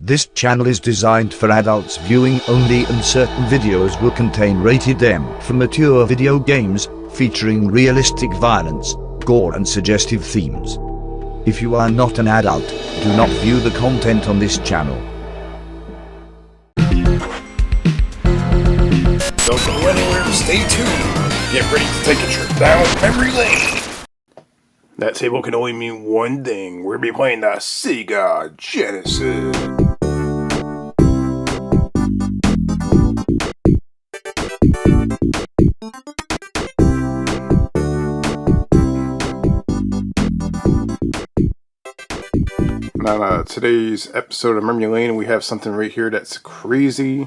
This channel is designed for adults viewing only, and certain videos will contain rated M for mature video games, featuring realistic violence, gore and suggestive themes. If you are not an adult, do not view the content on this channel. Don't go anywhere, stay tuned. Get ready to take a trip down memory lane. That table can only mean one thing. We're gonna be playing the Sega Genesis. On today's episode of Memory Lane, we have something right here that's crazy.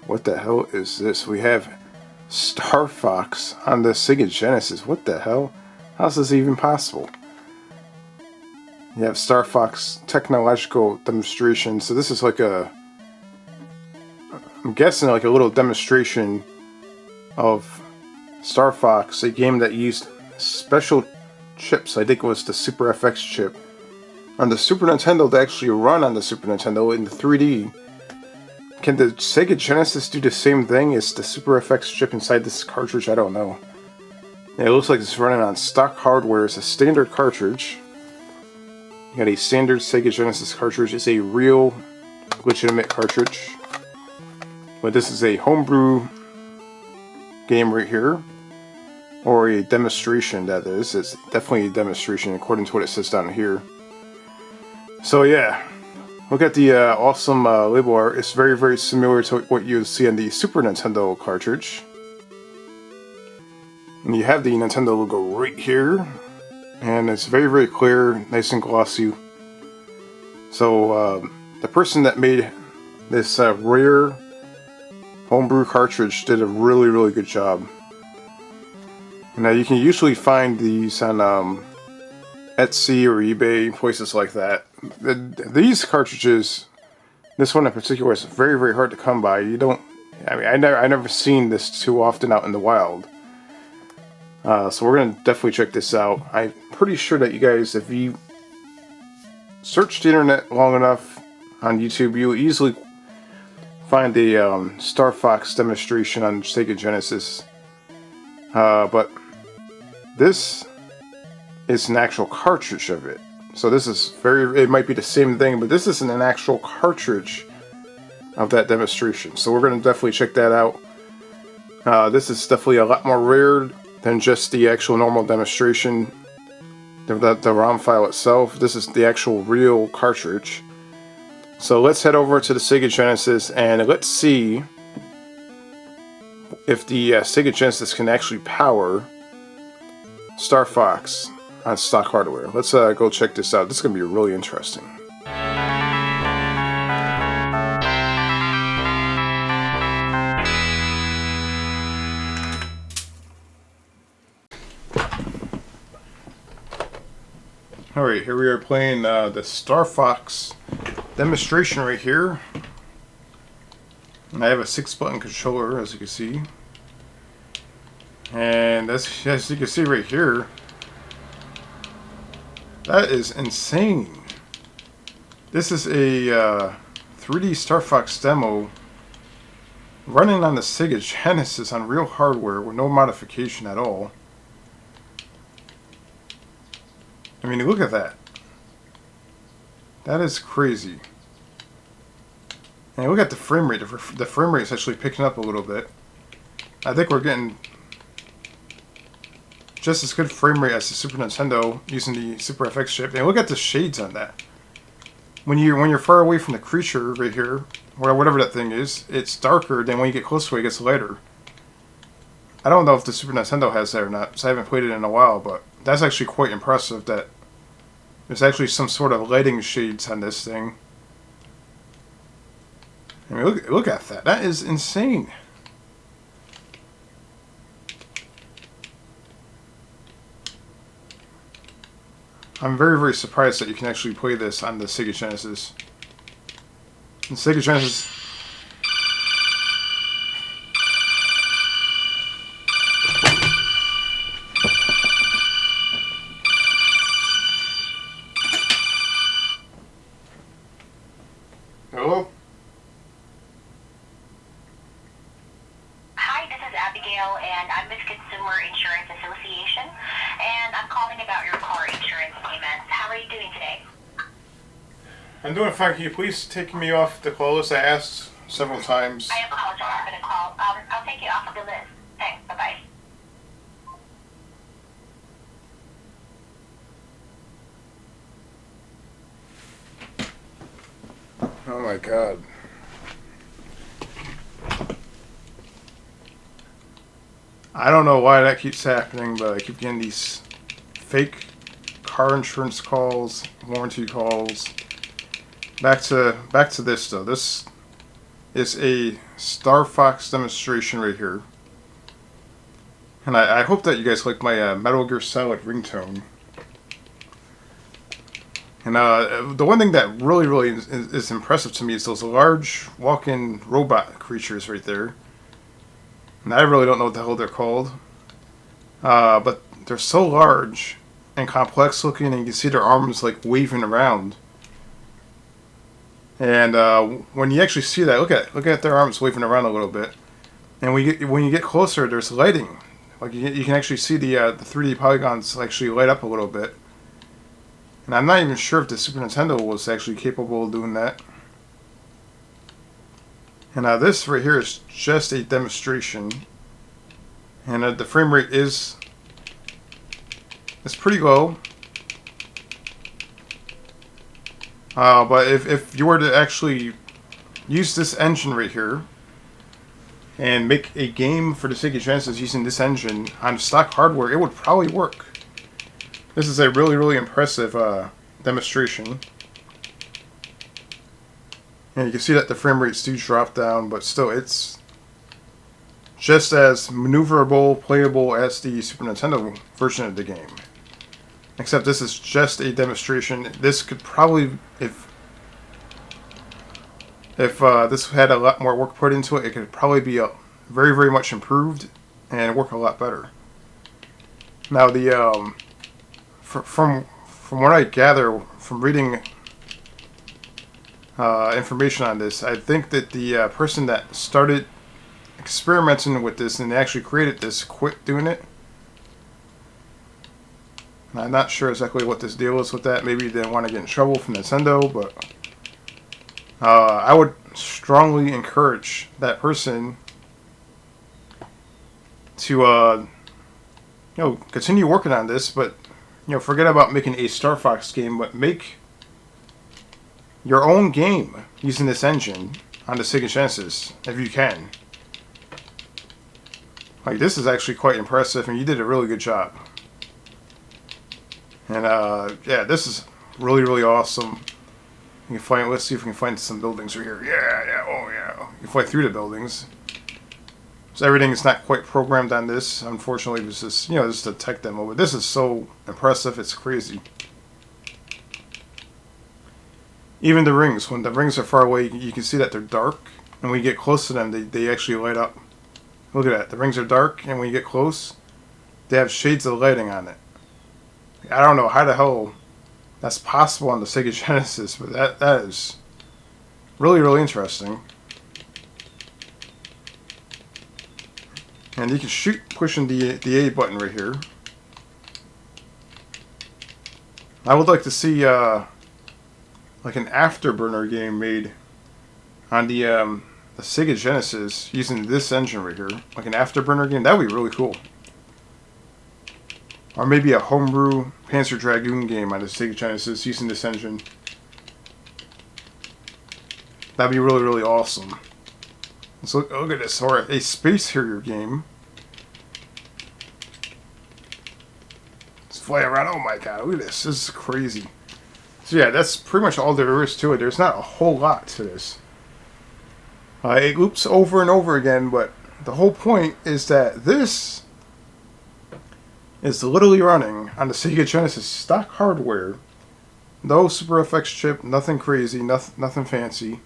What the hell is this? We have Starfox on the Sega Genesis. What the hell? How's this even possible? You have Starfox technological demonstration. So this is like I'm guessing like a little demonstration of Starfox, a game that used special chips. I think it was the Super FX chip on the Super Nintendo to actually run on the Super Nintendo in 3D. Can the Sega Genesis do the same thing? Is the Super FX chip inside this cartridge? I don't know. Yeah, it looks like it's running on stock hardware. It's a standard cartridge. You got a standard Sega Genesis cartridge. It's a real, legitimate cartridge. But this is a homebrew game right here. Or a demonstration, that is. It's definitely a demonstration according to what it says down here. So yeah, look at the awesome label art. It's very, very similar to what you see on the Super Nintendo cartridge. And you have the Nintendo logo right here. And it's very, very clear, nice and glossy. So the person that made this rare homebrew cartridge did a really, really good job. Now you can usually find these on Etsy or eBay, places like that. These cartridges, this one in particular, is very, very hard to come by. I never seen this too often out in the wild. So we're gonna definitely check this out. I'm pretty sure that you guys, if you search the internet long enough on YouTube, you'll easily find a Starfox demonstration on Sega Genesis. But this is an actual cartridge of it. So this is it might be the same thing, but this isn't an actual cartridge of that demonstration. So we're going to definitely check that out. This is definitely a lot more rare than just the actual normal demonstration, the ROM file itself. This is the actual real cartridge. So let's head over to the Sega Genesis and let's see if the Sega Genesis can actually power Starfox on stock hardware. Let's go check this out. This is going to be really interesting. Alright, here we are playing the Starfox demonstration right here. I have a 6-button controller, as you can see. And as you can see right here, that is insane. This is a 3D Starfox demo running on the Sega Genesis on real hardware with no modification at all. I mean, look at that. That is crazy. And look at the frame rate. The frame rate is actually picking up a little bit. I think we're getting just as good frame rate as the Super Nintendo using the Super FX chip. And look at the shades on that. When you're far away from the creature right here, or whatever that thing is, it's darker than when you get close to it, it gets lighter. I don't know if the Super Nintendo has that or not, because I haven't played it in a while, but that's actually quite impressive that there's actually some sort of lighting shades on this thing. I mean, look at that. That is insane. I'm very, very surprised that you can actually play this on the Sega Genesis. The Sega Genesis... Hello? Hi, this is Abigail, and I'm with Consumer Insurance Association, and I'm calling about your car insurance payments. How are you doing today? I'm doing fine. Can you please take me off the call list? I asked several times. I apologize for the call. I'll take you off of the list. Thanks. Bye-bye. Oh my god. I don't know why that keeps happening, but I keep getting these fake car insurance calls, warranty calls. Back to this though. This is a Starfox demonstration right here. And I hope that you guys like my Metal Gear Solid ringtone. And the one thing that really is impressive to me is those large walk-in robot creatures right there. And I really don't know what the hell they're called. But they're so large and complex looking, and you can see their arms like waving around. And when you actually see that, look at their arms waving around a little bit. And when you get closer, there's lighting. Like you can actually see the 3D polygons actually light up a little bit. And I'm not even sure if the Super Nintendo was actually capable of doing that. And this right here is just a demonstration. And the frame rate is pretty low. But if you were to actually use this engine right here and make a game for the Sega Genesis using this engine on stock hardware, it would probably work. This is a really impressive demonstration. And you can see that the frame rates do drop down, but still it's just as maneuverable, playable as the Super Nintendo version of the game. Except this is just a demonstration. This could probably, if this had a lot more work put into it, it could probably be very much improved and work a lot better. Now the from what I gather from reading information on this, I think that the person that started experimenting with this and actually created this quit doing it. And I'm not sure exactly what this deal is with that. Maybe they didn't want to get in trouble from Nintendo, but I would strongly encourage that person to continue working on this, but forget about making a Starfox game, but make your own game using this engine on the Sega Genesis, if you can. Like, this is actually quite impressive, and you did a really good job. And, yeah, this is really awesome. You can find, let's see if we can find some buildings right here. Yeah, oh yeah. You can fly through the buildings. So everything is not quite programmed on this. Unfortunately, this is, just a tech demo, but this is so impressive, it's crazy. Even the rings, when the rings are far away, you can see that they're dark, and when you get close to them, they actually light up. Look at that, the rings are dark, and when you get close, they have shades of lighting on it. I don't know how the hell that's possible on the Sega Genesis, but that is really interesting. And you can shoot pushing the A button right here. I would like to see like an Afterburner game made on the Sega Genesis using this engine right here. Like an Afterburner game, that would be really cool. Or maybe a homebrew Panzer Dragoon game on the Sega Genesis using this engine. That'd be really awesome. So look at this, or a Space Harrier game. Let's fly around. Oh my god, look at this. This is crazy. So yeah, that's pretty much all there is to it. There's not a whole lot to this. It loops over and over again, but the whole point is that this is literally running on the Sega Genesis stock hardware. No Super FX chip, nothing crazy, nothing fancy.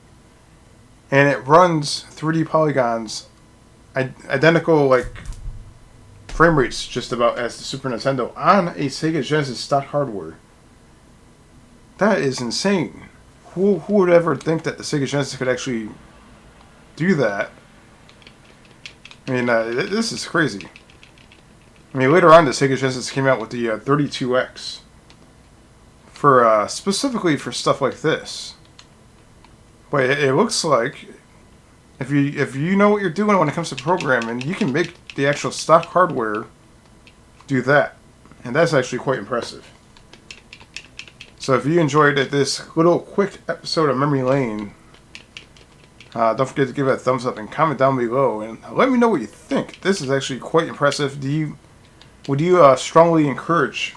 And it runs 3D polygons, identical like frame rates just about as the Super Nintendo on a Sega Genesis stock hardware. That is insane. who would ever think that the Sega Genesis could actually do that? I mean, this is crazy. I mean, later on, the Sega Genesis came out with the 32X for specifically for stuff like this. But it looks like if you know what you're doing when it comes to programming, you can make the actual stock hardware do that, and that's actually quite impressive. So if you enjoyed this little quick episode of Memory Lane, don't forget to give it a thumbs up and comment down below and let me know what you think. This is actually quite impressive. Would you strongly encourage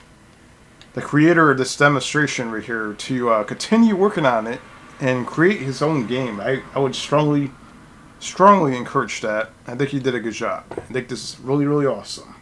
the creator of this demonstration right here to continue working on it and create his own game? I would strongly encourage that. I think he did a good job. I think this is really, really awesome.